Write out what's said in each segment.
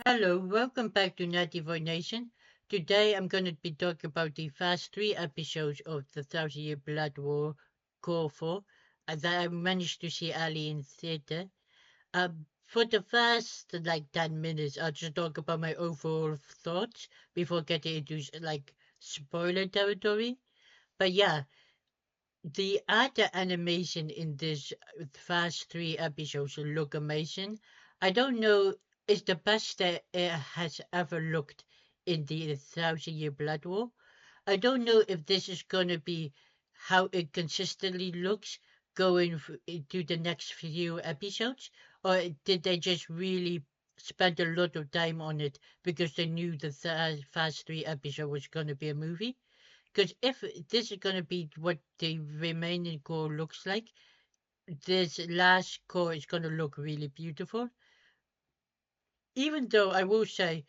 Hello, welcome back to Native Nation. Today I'm going to be talking about the first three episodes of the Thousand Year Blood War Core 4 that I managed to see early in theatre. For the first 10 minutes, I'll just talk about my overall thoughts before getting into spoiler territory. But yeah, the art animation in this first three episodes look amazing. I don't know, it's the best that it has ever looked in the Thousand Year Blood War. I don't know if this is gonna be how it consistently looks going into the next few episodes, or did they just really spend a lot of time on it because they knew the first three episodes was gonna be a movie? Because if this is going to be what the remaining core looks like, this last core is going to look really beautiful. Even though I will say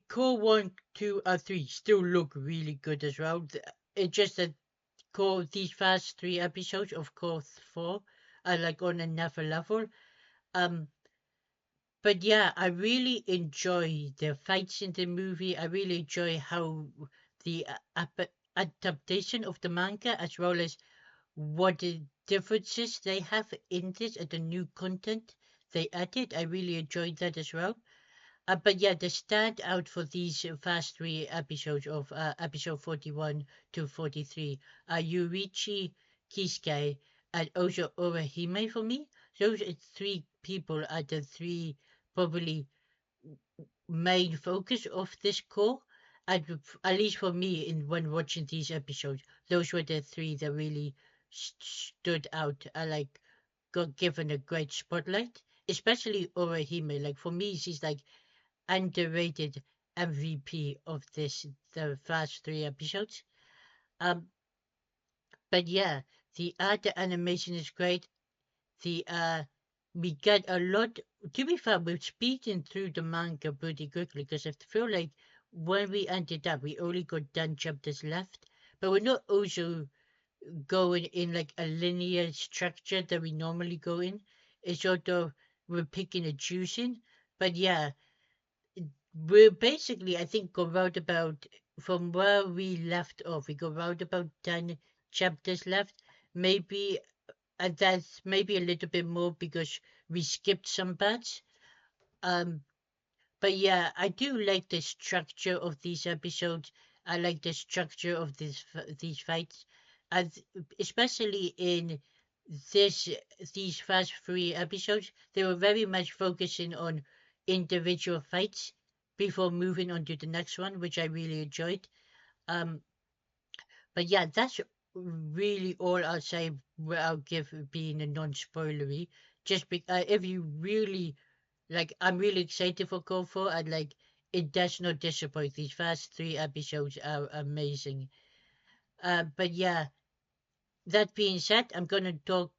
core 1, 2, and 3 still look really good as well. It's just that core these first three episodes of core 4 are like on another level. Um, but yeah, I really enjoy the fights in the movie. I really enjoy how the adaptation of the manga as well as what the differences they have in this and the new content they added. I really enjoyed that as well. But yeah, the standout for these first three episodes of episode 41 to 43 are Yurichi, Kisuke, and also Orihime for me. Those three people are the three probably main focus of this core. And at least for me, in when watching these episodes, those were the three that really stood out. I got given a great spotlight, especially Orihime. Like for me, she's like underrated MVP of the first three episodes. Um, but yeah, the art animation is great. The we get a lot. To be fair, we're speeding through the manga pretty quickly because I feel like when we ended up, we only got 10 chapters left, but we're not also going in like a linear structure that we normally go in. It's sort of we're picking and choosing. But yeah, we're basically, I think, go round about from where we left off. We go round about 10 chapters left. Maybe and that's maybe a little bit more because we skipped some parts. Um, but yeah, I do like the structure of these episodes. I like the structure of these fights, and especially in this these first three episodes, they were very much focusing on individual fights before moving on to the next one, which I really enjoyed. Um, but yeah, that's really all I'll say without give being a non-spoilery. If you really like, I'm really excited for Go 4 and like it does not disappoint. These first three episodes are amazing. But yeah, that being said, I'm gonna talk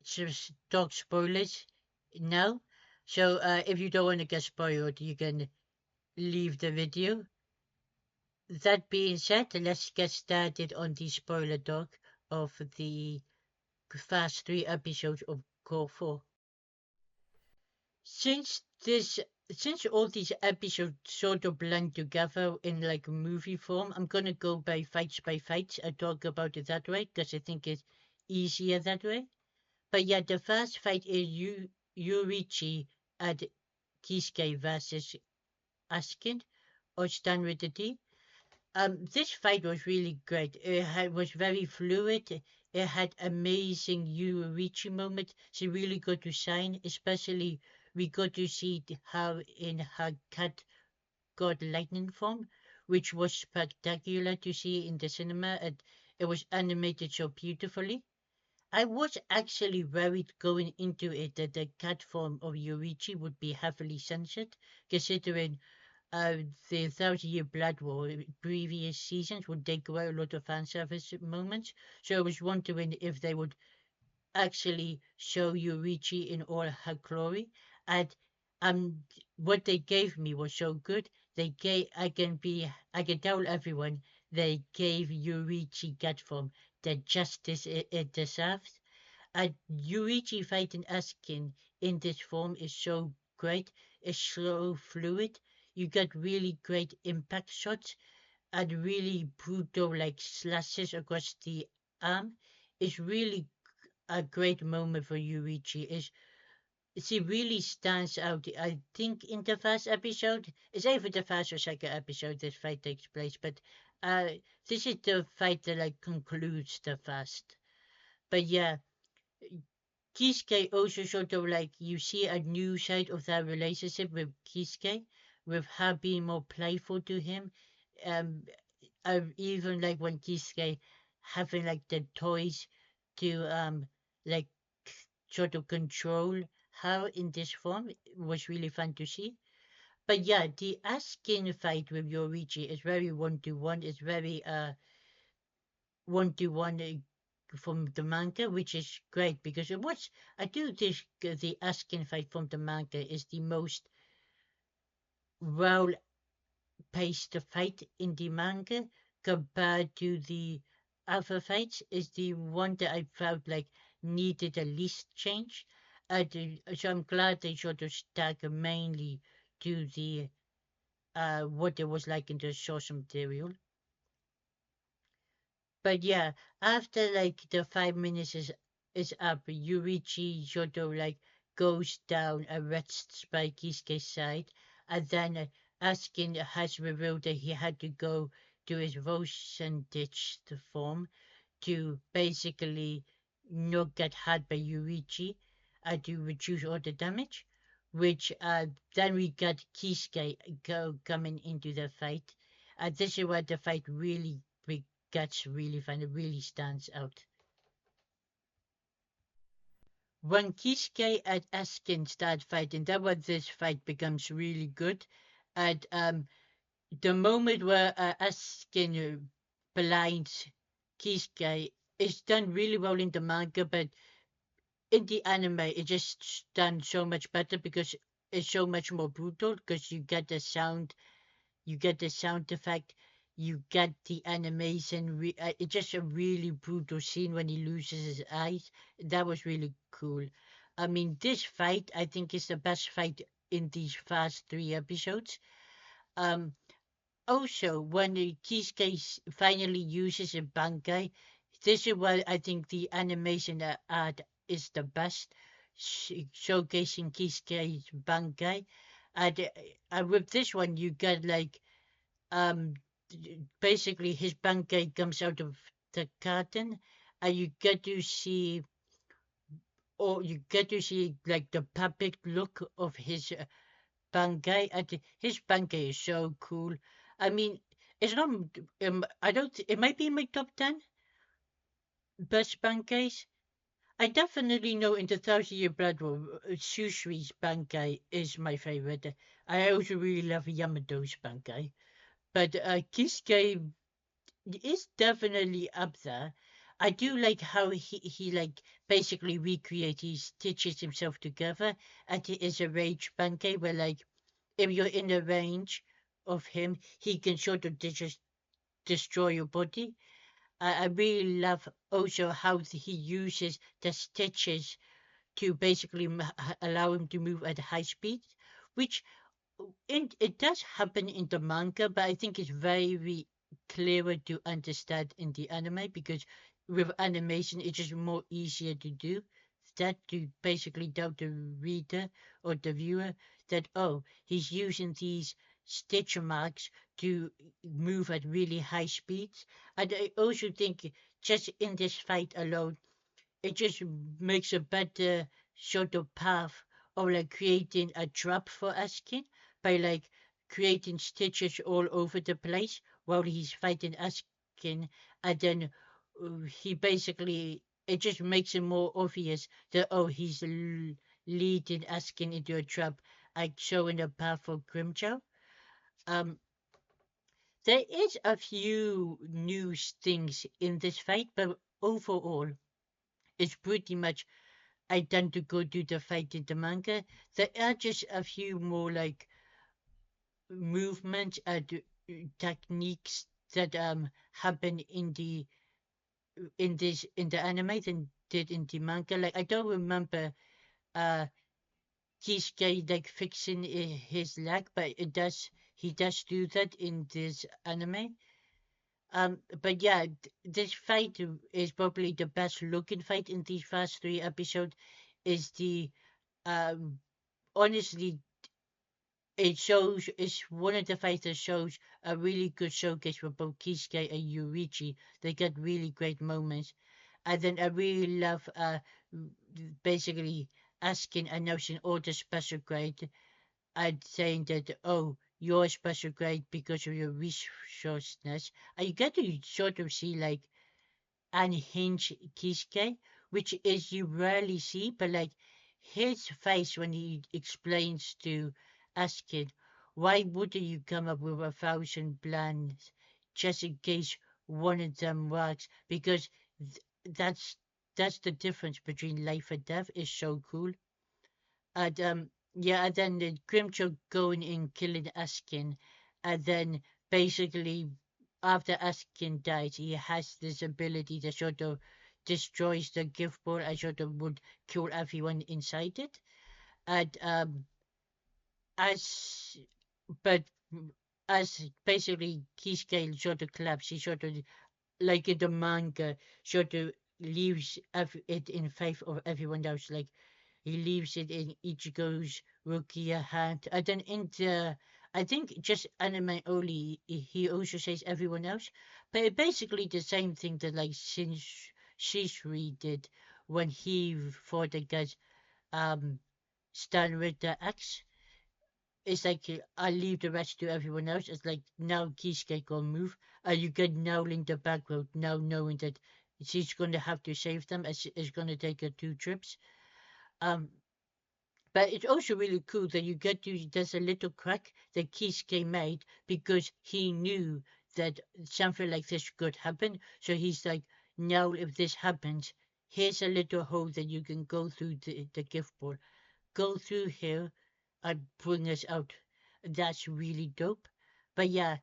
spoilers now. So if you don't want to get spoiled, you can leave the video. That being said, let's get started on the spoiler talk of the first three episodes of Core 4. Since this since all these episodes sort of blend together in like movie form, I'm gonna go by fights and talk about it that way because I think it's easier that way. But yeah, the first fight is Yurichi and Kisuke versus Askin or Stan with the D. This fight was really great. Was very fluid. It had amazing Yurichi moment. She really got to shine, especially we got to see how in her cat got lightning form, which was spectacular to see in the cinema, and it was animated so beautifully. I was actually worried going into it that the cat form of Yurichi would be heavily censored, considering uh, the Thousand Year Blood War previous seasons would take away a lot of fan service moments. So I was wondering if they would actually show Yurichi in all her glory. And what they gave me was so good. I can tell everyone they gave Yurichi Gatform the justice it deserves. And Yurichi fighting Askin in this form is so great. It's so fluid. You get really great impact shots and really brutal like slashes across the arm. It's really a great moment for Yurichi. Is she really stands out. I think in the first episode, it's either the first or second episode this fight takes place, but uh, this is the fight that like concludes the first. But yeah, Kisuke also sort of like you see a new side of that relationship with Kisuke, with her being more playful to him. Um, even like when Kisuke having like the toys to like sort of control her in this form was really fun to see. But yeah, the Askin fight with Yorichi is very one to one. It's very one to one from the manga, which is great because it was. I do think the Askin fight from the manga is the most well paced fight in the manga compared to the other fights. Is the one that I felt like needed the least change. So I'm glad they sort of stuck mainly to the what it was like in the source material. But yeah, after like the 5 minutes is up, Yurichi sort of like goes down and rests by Kisuke's side, and then Askin has revealed that he had to go to his Rosendich form to basically not get hurt by Yurichi to reduce all the damage. Which then we got Kisuke coming into the fight. This is where the fight really gets really fun. It really stands out. When Kisuke and Askin start fighting, that when this fight becomes really good. At the moment where Askin blinds Kisuke is done really well in the manga, but in the anime, it just done so much better because it's so much more brutal. Because you get the sound effect, you get the animation. It's just a really brutal scene when he loses his eyes. That was really cool. I mean, this fight I think is the best fight in these first 3 episodes. Um, Also, when the Kisuke finally uses a Bankai, this is where I think the animation art is the best, showcasing Kisuke's Bankai. With this one, you get like um basically his Bankai comes out of the curtain, and you get to see like the puppet look of his Bankai. His Bankai is so cool. I mean, it's not. I don't. It might be in my top 10 best Bankais. I definitely know in the Thousand Year Blood War, Sushui's Bankai is my favorite. I also really love Yamato's Bankai, but Kisuke is definitely up there. I do like how he like basically recreates, he stitches himself together, and it is a rage Bankai where like if you're in the range of him, he can sort of just destroy your body. I really love also how he uses the stitches to basically allow him to move at high speed, which it does happen in the manga, but I think it's very clearer to understand in the anime because with animation it's just more easier to do that to basically tell the reader or the viewer that oh he's using these stitch marks to move at really high speeds. And I also think just in this fight alone it just makes a better sort of path of like creating a trap for Askin by like creating stitches all over the place while he's fighting Askin, and then he basically it just makes it more obvious that oh he's leading Askin into a trap, like showing a path for Grimjow. Um, there is a few new things in this fight, but overall it's pretty much identical to the fight in the manga. There are just a few more like movements and techniques that happen in the anime than did in the manga. Like I don't remember uh Kisuke like fixing his leg, but he does do that in this anime. But yeah, this fight is probably the best looking fight in these first three episodes. Is the um honestly, it shows, it's one of the fights that shows a really good showcase for both Kisuke and Yurichi. They get really great moments. And then I really love basically asking, announcing all the special grade and saying that, oh, you're a special grade because of your resourcefulness. And you get to sort of see like unhinged Kisuke, which is you rarely see, but like his face when he explains to Askin, why wouldn't you come up with 1,000 plans just in case one of them works? Because that's the difference between life and death is so cool. And yeah, and then the Grimchow going in killing Askin, and then basically after Askin dies, he has this ability that sort of destroys the gift ball and sort of would kill everyone inside it. And as but as basically Keyscale sort of collapses, he sort of like in the manga, sort of leaves it in faith of everyone else. Like he leaves it in Ichigo's Rukia hand. And then in the, I think just anime only, he also says everyone else. But it basically the same thing that like Shisui did when he fought against um Stan with the axe. It's like I leave the rest to everyone else. It's like now Kisuke gonna move. You get now in the background now knowing that she's gonna have to save them. It's gonna take her 2 trips. Um, but it's also really cool that you get to, there's a little crack that Kisuke made because he knew that something like this could happen. So he's like, now if this happens, here's a little hole that you can go through the gift ball. Go through here and bring us out. That's really dope. But yeah,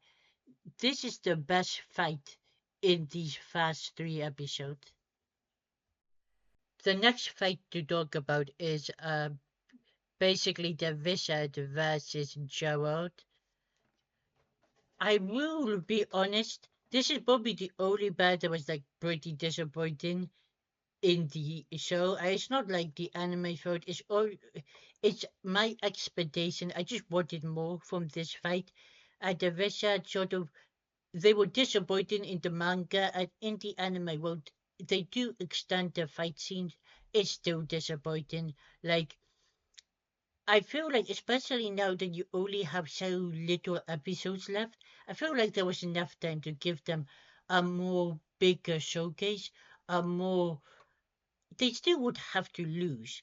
this is the best fight in these first 3 episodes. The next fight to talk about is basically the Wizard versus Gerald. I will be honest, this is probably the only part that was like pretty disappointing in the show. It's not like the anime fight. It's my expectation. I just wanted more from this fight. The Wizard sort of, they were disappointing in the manga and in the anime. Well, they do extend the fight scenes. It's still disappointing. Like I feel like, especially now that you only have so little episodes left, I feel like there was enough time to give them a more bigger showcase, a more. They still would have to lose,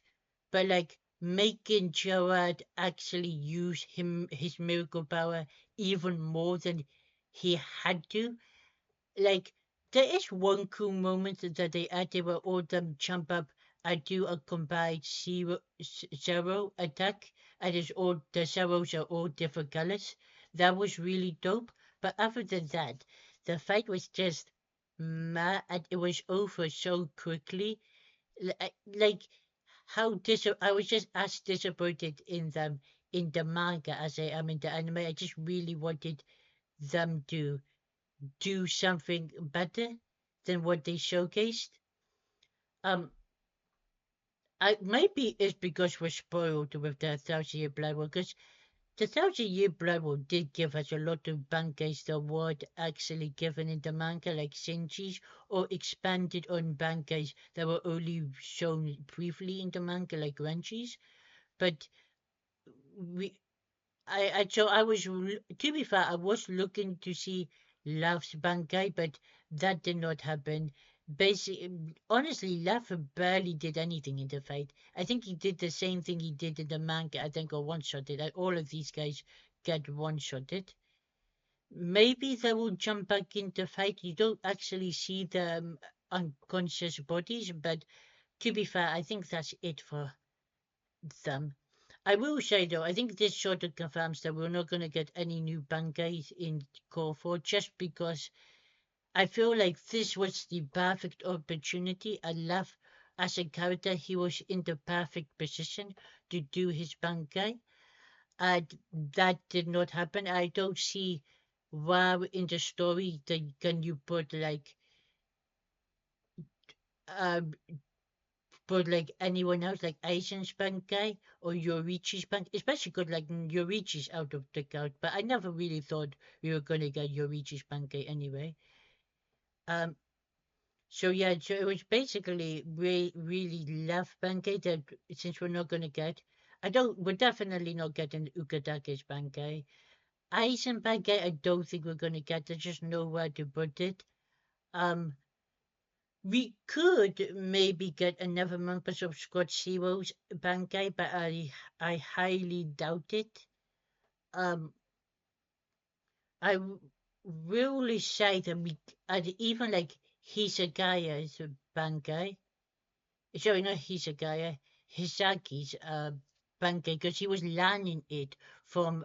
but like making Gerard actually use his miracle power even more than he had to. Like there is one cool moment that they added where all them jump up and do a combined zero attack, and it's all the zeros are all different colors. That was really dope. But other than that, the fight was just mad, and it was over so quickly. Like how I was just as disappointed in them in the manga as I am in the anime. I just really wanted them to do something better than what they showcased. Um, maybe it's because we're spoiled with the Thousand Year Blood War, because the Thousand Year Blood War did give us a lot of bangays that weren't actually given in the manga, like Shinji's, or expanded on bangays that were only shown briefly in the manga, like Renji's. But we so I was, to be fair, I was looking to see Laugh's Bankai, but that did not happen. Basically, honestly, Laugh barely did anything in the fight. I think he did the same thing he did in the manga. I think, or one-shotted. All of these guys get one-shotted. Maybe they will jump back into fight. You don't actually see the unconscious bodies, but to be fair, I think that's it for them. I will say though, I think this sort of confirms that we're not going to get any new Bangays in Core 4 just because I feel like this was the perfect opportunity. I love as a character, he was in the perfect position to do his bankai. And that did not happen. I don't see why in the story that can you uh put like anyone else like Aizen's bankai or Yorichi's bank, especially good like Yorichi's out of the count. But I never really thought we were gonna get Yorichi's bankai anyway. Um, so yeah, so it was basically really left Bankei that since we're not gonna get, we're definitely not getting Ukadake's Bankei. Aizen Bankei, I don't think we're gonna get. There's just nowhere to put it. Um, we could maybe get another members of Squad Zero's Bankei, but I highly doubt it. Um, I really say that even like Hisagaya's Bankei. Sorry, not Hisagaya, Hisaki's pancake, because he was learning it from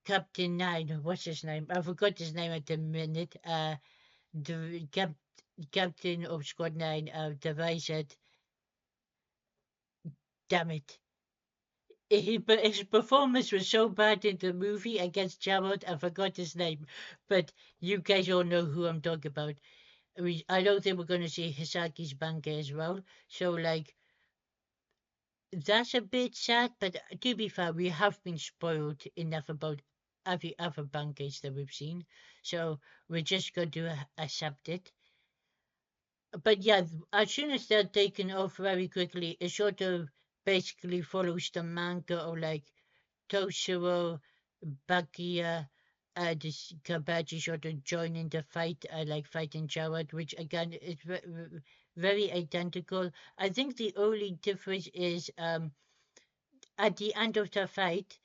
Captain Nine. What's his name? I forgot his name at the minute. The captain of Squad Nine, the guy said, damn it. But his performance was so bad in the movie against Gerald, I forgot his name. But you guys all know who I'm talking about. I don't think we're going to see Hisaki's banker as well. So, like, that's a bit sad, but to be fair, we have been spoiled enough about every other bankers that we've seen, so we're just going to accept it. But yeah, as soon as they're taken off very quickly, it sort of basically follows the manga of like Toshiro, Bakia, this Kabaji sort of joining the fight, like fighting Jared, which again is very identical. I think the only difference is at the end of the fight,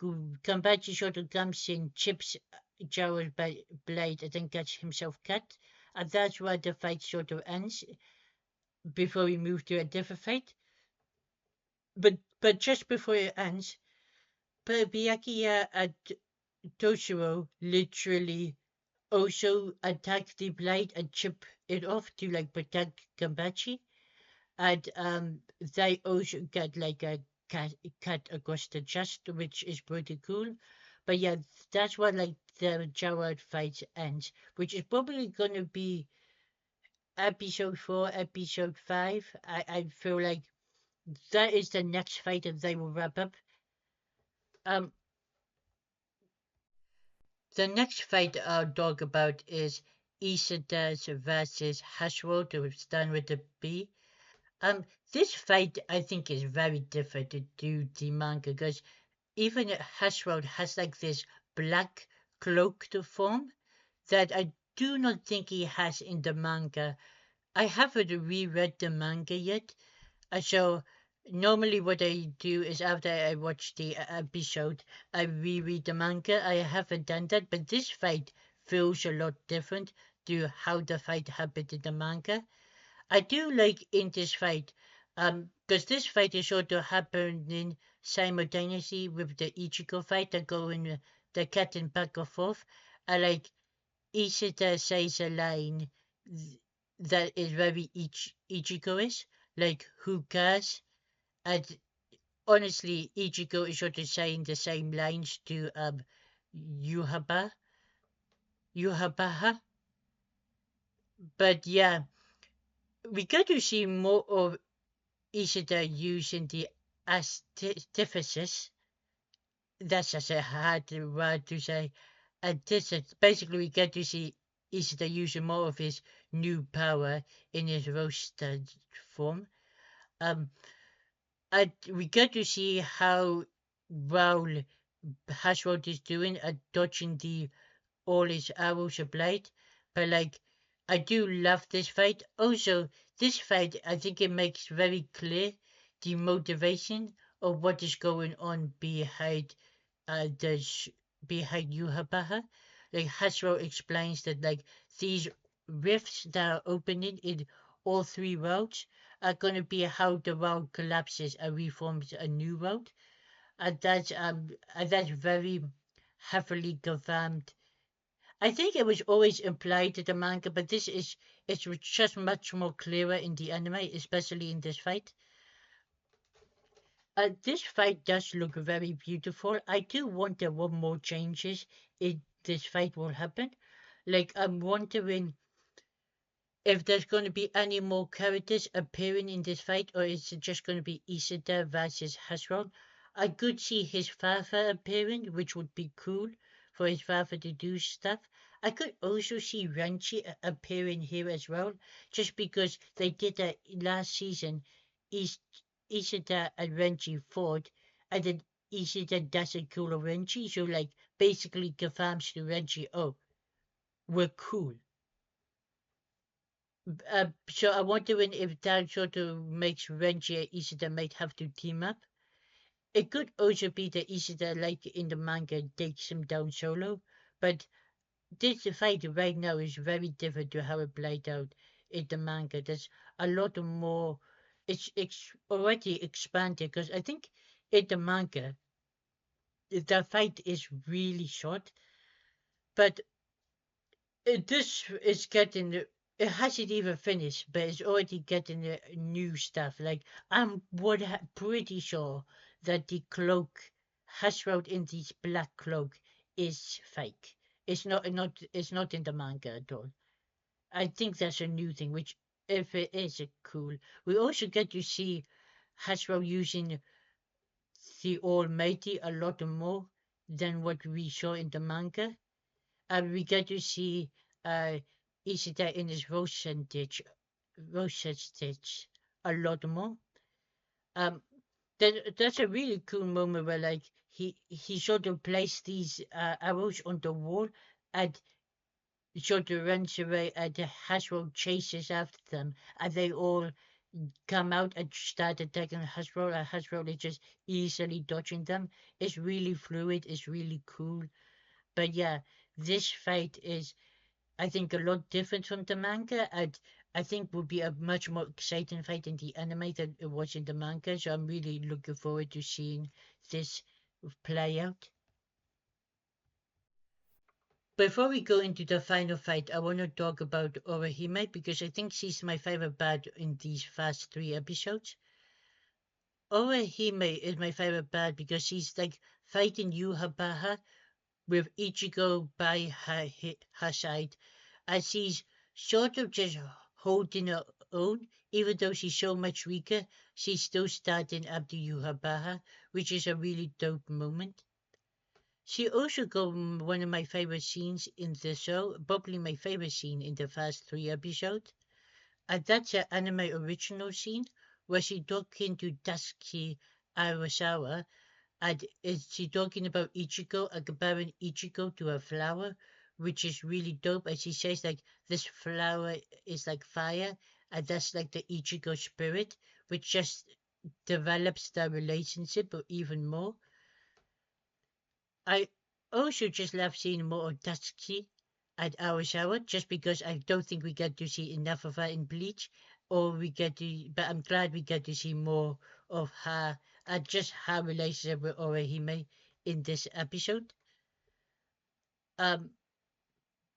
Gambachi sort of comes in, chips Jared's blade, and then gets himself cut. And that's where the fight sort of ends before we move to a different fight. But just before it ends, Byakuya and Toshiro literally also attack the blade and chip it off to like protect Gambachi. And they also get like a cut across the chest, which is pretty cool. But yeah, that's what like the Jared fight ends, which is probably gonna be episode 4, episode 5. I feel like that is the next fight that they will wrap up. Um, the next fight I'll talk about is Isetas versus Hashwell, to stand with the B. Um, this fight I think is very different to the manga because even Hashroad has like this black cloaked form that I do not think he has in the manga. I haven't reread the manga yet, so normally what I do is after I watch the episode, I reread the manga. I haven't done that, but this fight feels a lot different to how the fight happened in the manga. I do like in this fight, because this fight is sort of happening simultaneously with the Ichigo fight. They're going the cat and back and forth. I like Ishida says a line that is very Ichigo-ish, like who cares? And honestly, Ichigo is sort of saying the same lines to Yuhaba, Yuhabaha. But yeah, we get to see more of Ishida using the antithesis. That's just a hard word to say. Antithesis. Basically, we get to see Ishida using more of his new power in his roasted form. Um, and we get to see how well Hashroth is doing at dodging the all his arrows are blade. But like, I do love this fight. Also, this fight, I think it makes very clear the motivation of what is going on behind behind Yuhabaha. Like Hasbro explains that like these rifts that are opening in all three worlds are gonna be how the world collapses and reforms a new world. And that's very heavily confirmed. I think it was always implied in the manga, but this is it's just much more clearer in the anime, especially in this fight. This fight does look very beautiful. I do wonder what more changes in this fight will happen. Like, I'm wondering if there's going to be any more characters appearing in this fight, or is it just going to be Isida versus Hasron? I could see his father appearing, which would be cool for his father to do stuff. I could also see Renchi appearing here as well, just because they did that last season. Is Isida and Renchi fought, and then Isida doesn't kill Renchi, so like basically confirms to Renchi, oh, we're cool. So I'm wondering if that sort of makes Renji and Ishida might have to team up. It could also be that Ishida, like in the manga, takes him down solo, but this fight right now is very different to how it played out in the manga. There's a lot more. It's already expanded because I think in the manga the fight is really short, but this is getting it hasn't even finished, but it's already getting new stuff. Like pretty sure that the cloak Hasbro in this black cloak is fake. It's not in the manga at all. I think that's a new thing, which if it is cool. We also get to see Hasbro using the Almighty a lot more than what we saw in the manga. We get to see uh, Ishida in his rosette stitch a lot more. Um, that's a really cool moment where like he sort of placed these arrows on the wall and sort of runs away and the Hasbro chases after them and they all come out and start attacking Hasbro and Hasbro is just easily dodging them. It's really fluid, it's really cool. But yeah, this fight is I think a lot different from the manga, and I think will be a much more exciting fight in the anime than it was in the manga. So I'm really looking forward to seeing this play out. Before we go into the final fight, I want to talk about Orihime because I think she's my favorite bad in these first three episodes. Orihime is my favorite bad because she's like fighting Yuhabaha with Ichigo by her side as she's sort of just holding her own, even though she's so much weaker, she's still starting up the Yuhabaha, which is a really dope moment. She also got one of my favorite scenes in the show, probably my favorite scene in the first three episodes, and that's an anime original scene where she talking to Dasuki Arasawa and is she talking about Ichigo and comparing Ichigo to a flower, which is really dope. And she says like this flower is like fire, and that's like the Ichigo spirit, which just develops the relationship even more. I also just love seeing more of Tatsuki and Aosawa, just because I don't think we get to see enough of her in Bleach, or we get to. But I'm glad we get to see more of her and just her relationship with Orihime in this episode. Um,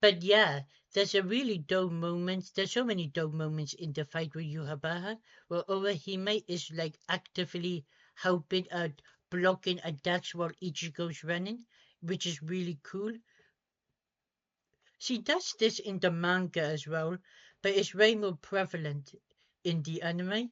but yeah, there's a really dope moment. There's so many dope moments in the fight with Yuhabaha, where Orihime is like actively helping out blocking attacks while Ichigo's running, which is really cool. She does this in the manga as well, but it's way more prevalent in the anime.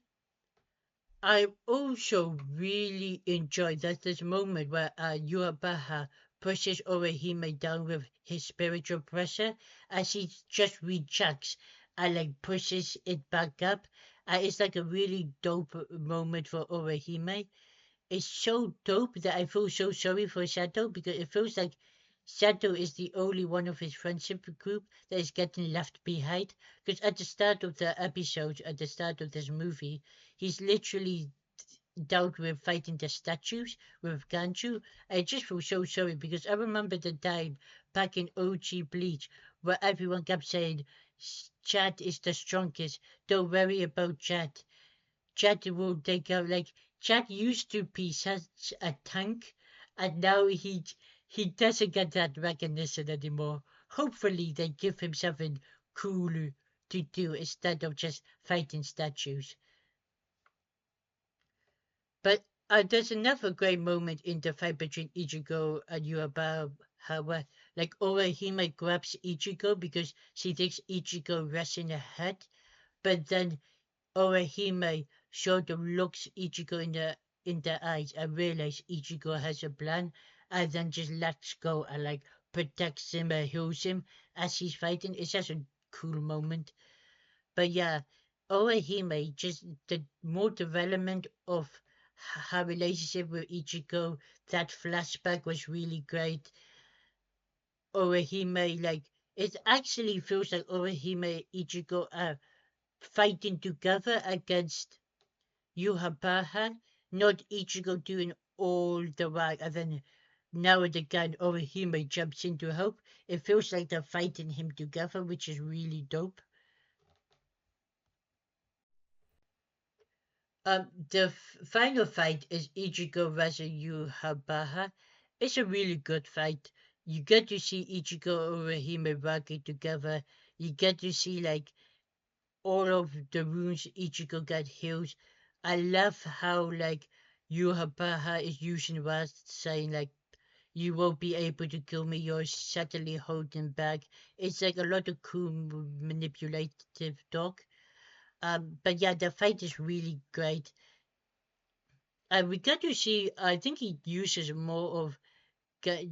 I also really enjoy that this moment where Yuabaha pushes Orihime down with his spiritual pressure as he just rejects and like pushes it back up. It's like a really dope moment for Orihime. It's so dope that I feel so sorry for Sato because it feels like Sato is the only one of his friendship group that is getting left behind. Because at the start of the episode, at the start of this movie, he's literally dealt with fighting the statues with Ganju. I just feel so sorry because I remember the time back in OG Bleach where everyone kept saying, Chad is the strongest. Don't worry about Chad. Chad will take out like Chad used to be such a tank, and now he doesn't get that recognition anymore. Hopefully, they give him something cool to do instead of just fighting statues. But There's another great moment in the fight between Ichigo and Yuaba, where like Orihime grabs Ichigo because she thinks Ichigo rests in her head, but then Orihime sort of looks Ichigo in the eyes and realizes Ichigo has a plan, and then just lets go and like protects him and heals him as he's fighting. It's just a cool moment. But yeah, Orihime, just the more development of her relationship with Ichigo, that flashback was really great. Orihime, like, it actually feels like Orihime and Ichigo are fighting together against Yuhabaha, not Ichigo doing all the work, and then now and again Orihime jumps in to help. It feels like they're fighting him together, which is really dope. The final fight is Ichigo versus Yuhabaha. It's a really good fight. You get to see Ichigo and Orihime working together. You get to see like all of the wounds Ichigo got healed. I love how like Yuhabaha is using words saying like you won't be able to kill me, you're subtly holding back. It's like a lot of cool manipulative talk. But yeah, the fight is really great. We get to see. I think he uses more of Ga-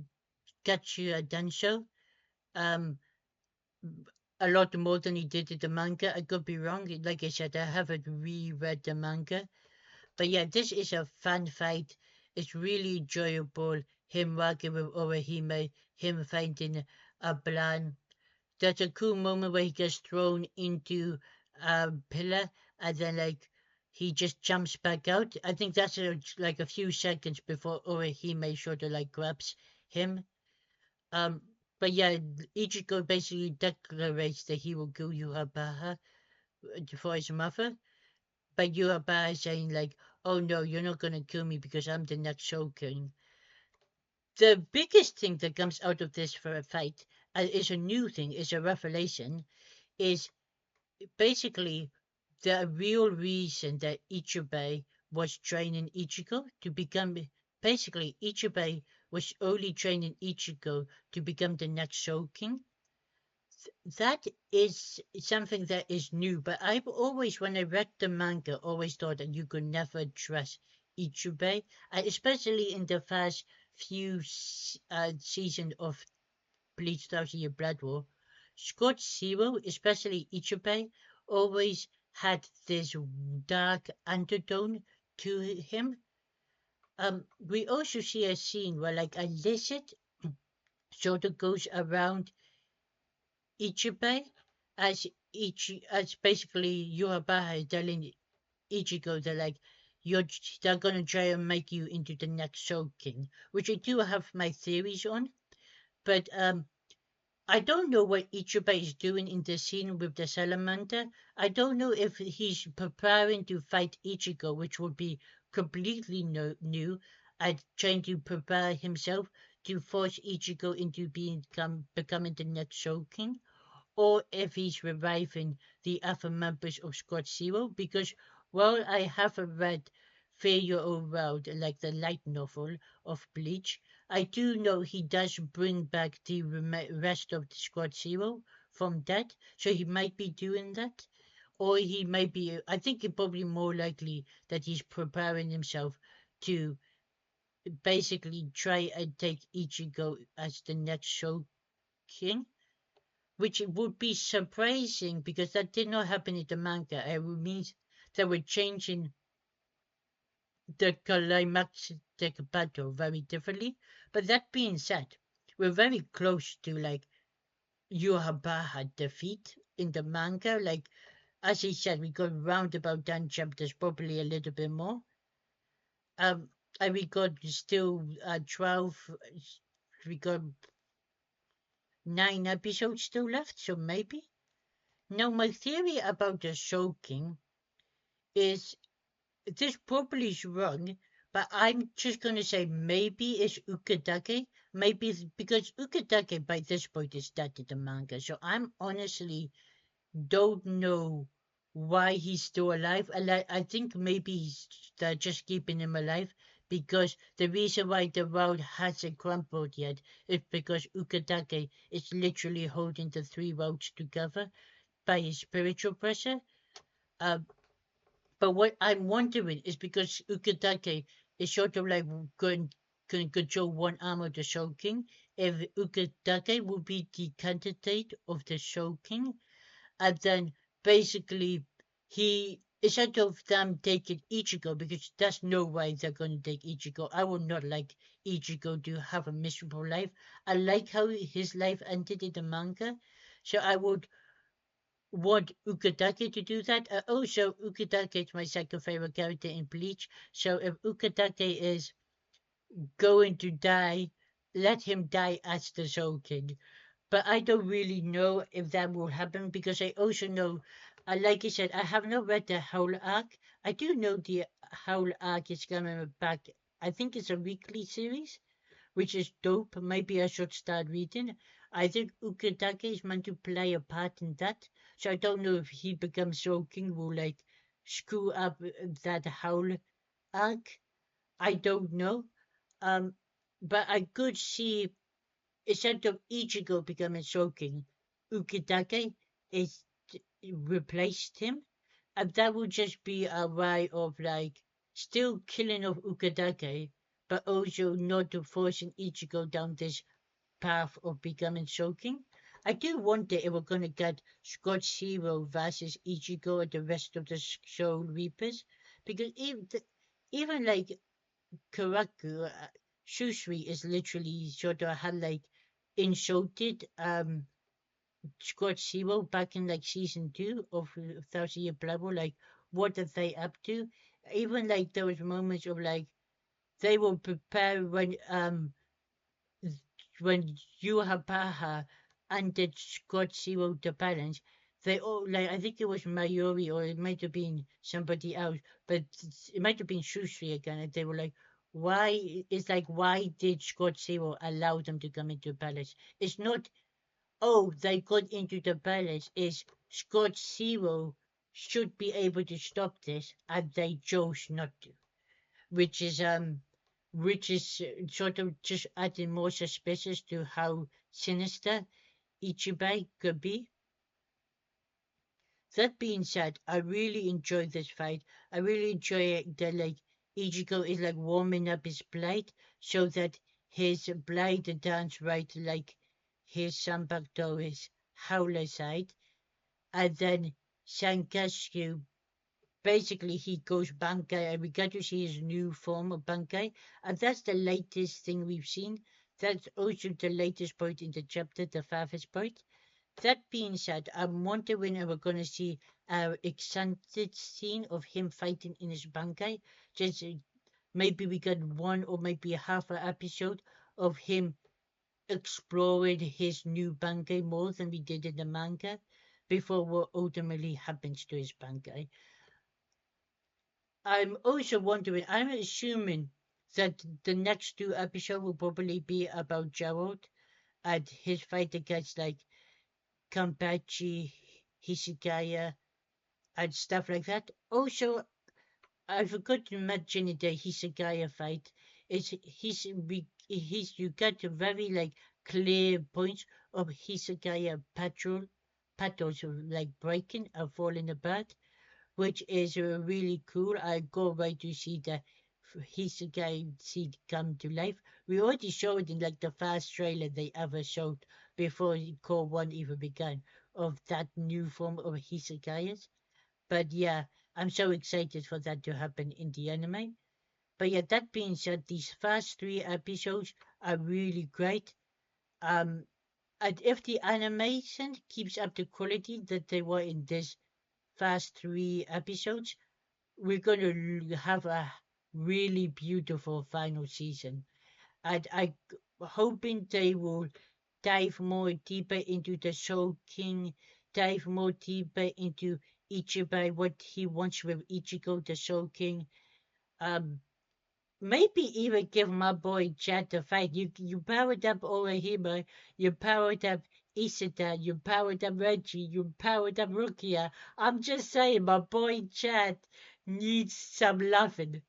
Gachi Densho. Um, a lot more than he did in the manga. I could be wrong. Like I said, I haven't reread the manga. But yeah, this is a fun fight. It's really enjoyable. Him working with Orihime, him finding a plan. There's a cool moment where he gets thrown into a pillar and then like he just jumps back out. I think that's like a few seconds before Orihime sort of like grabs him. Um, but yeah, Ichigo basically declares that he will kill Yuhabaha for his mother. But Yuhabaha is saying like, "Oh no, you're not gonna kill me because I'm the next Shogun." The biggest thing that comes out of this for a fight is a new thing, is a revelation, is basically the real reason that Ichibei was training Ichigo to become basically Ichibei was only training Ichigo to become the next Shogun. That is something that is new, but I've always, when I read the manga, always thought that you could never trust Ichibei, especially in the first few seasons of Bleach Thousand Year Blood War. Scott Zero, especially Ichibei, always had this dark undertone to him. We also see a scene where like a lizard sort of goes around Ichibei as as basically Yuhabaha telling Ichigo that like you're they're gonna try and make you into the next Shogun, which I do have my theories on. But I don't know what Ichiba is doing in the scene with the salamander. I don't know if he's preparing to fight Ichigo, which would be completely new, and trying to prepare himself to force Ichigo into becoming the next Shogun, or if he's reviving the other members of Squad Zero, because while I haven't read Fear Your Own World, like the light novel of Bleach, I do know he does bring back the rest of the Squad Zero from death, so he might be doing that. Or he might be, I think it's probably more likely that he's preparing himself to basically try and take Ichigo as the next Shogun, which would be surprising because that did not happen in the manga. It means they were changing the climactic battle very differently. But that being said, we're very close to like Yuhabaha defeat in the manga. Like as I said, we got roundabout 10 chapters, probably a little bit more. Um, and we got still 12. We got 9 episodes still left, so maybe. Now, my theory about the Shogun is this probably is wrong, but I'm just gonna say maybe it's Ukadake. Maybe it's because Ukadake by this point is dead in the manga. So I'm honestly don't know why he's still alive. I think maybe they're just keeping him alive because the reason why the world hasn't crumbled yet is because Ukadake is literally holding the three worlds together by his spiritual pressure. Uh, but what I'm wondering is because Ukadake is sort of like going can control one arm of the Show King, if Ukadake will be the candidate of the Show King, and then basically he instead of them taking Ichigo, because there's no way they're going to take Ichigo. I would not like Ichigo to have a miserable life. I like how his life ended in the manga, so I would want Ukadake to do that. Also, Ukadake is my second favorite character in Bleach, so if Ukadake is going to die, let him die as the Soul King. But I don't really know if that will happen because I also know, like I said, I have not read the whole arc. I do know the whole arc is coming back. I think it's a weekly series, which is dope. Maybe I should start reading. I think Ukadake is meant to play a part in that. So I don't know if he becomes Soul King will like screw up that whole arc. I don't know. Um, but I could see instead of Ichigo becoming Shokin, Ukitake is replaced him, and that would just be a way of like still killing of Ukitake, but also not forcing Ichigo down this path of becoming Shokin. I do wonder if we're gonna get Scott Zero versus Ichigo and the rest of the Soul Reapers, because even like Karaku, Shushui is literally sort of had like insulted Squad Zero back in like season 2 of Thousand Year Blood War. Like, what are they up to? Even like there was moments of like they will prepare when Yuhabaha ended Squad Zero the balance. They all like I think it was Mayuri or it might have been somebody else, but it might have been Shusri again. And they were like, "Why?" It's like, "Why did Squad Zero allow them to come into the palace?" It's not, "Oh, they got into the palace." Is Squad Zero should be able to stop this, and they chose not to, which is sort of just adding more suspicious to how sinister Ichibai could be. That being said, I really enjoyed this fight. I really enjoy it that like Ichigo is like warming up his blade so that his blade turns right like his Sanbakuto is Howler side. And then Sankatsu basically he goes Bankai and we get to see his new form of Bankai. And that's the latest thing we've seen. That's also the latest point in the chapter, the farthest point. That being said, I'm wondering when we're going to see our extended scene of him fighting in his Bankai. Just maybe we get one or maybe half an episode of him exploring his new Bankai more than we did in the manga before what ultimately happens to his Bankai. I'm also wondering, I'm assuming that the next two episodes will probably be about Gerald and his fight against like Kampachi, Hisagaya, and stuff like that. Also, I forgot to mention in the Hisagaya fight. He's you get a very like clear points of Hisagaya patrols like breaking and falling apart, which is really cool. I go right to see the Hisagai seed come to life. We already showed in like the first trailer they ever showed before Core 1 even began of that new form of Hisagayas. But yeah, I'm so excited for that to happen in the anime. But yeah, that being said, these first three episodes are really great. Um, and if the animation keeps up the quality that they were in this first three episodes, we're going to have a really beautiful final season. And I hoping they will dive more deeper into the Soul King, dive more deeper into Ichibai, what he wants with Ichigo, the Soul King. Um, Maybe even give my boy Chad a fight. You powered up Orihime, you powered up Isada, you powered up Reggie, you powered up Rukia. I'm just saying, my boy Chad needs some loving.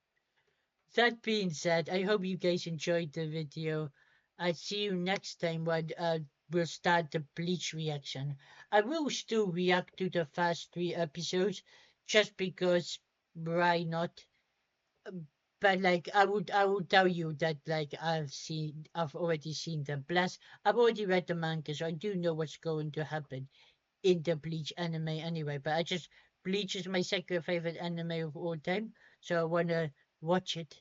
That being said, I hope you guys enjoyed the video. I'll see you next time when we'll start the Bleach reaction. I will still react to the first three episodes just because why not? But like I would tell you that like I've already seen them. Plus I've already read the manga, so I do know what's going to happen in the Bleach anime anyway. But I just Bleach is my second favorite anime of all time, so I wanna watch it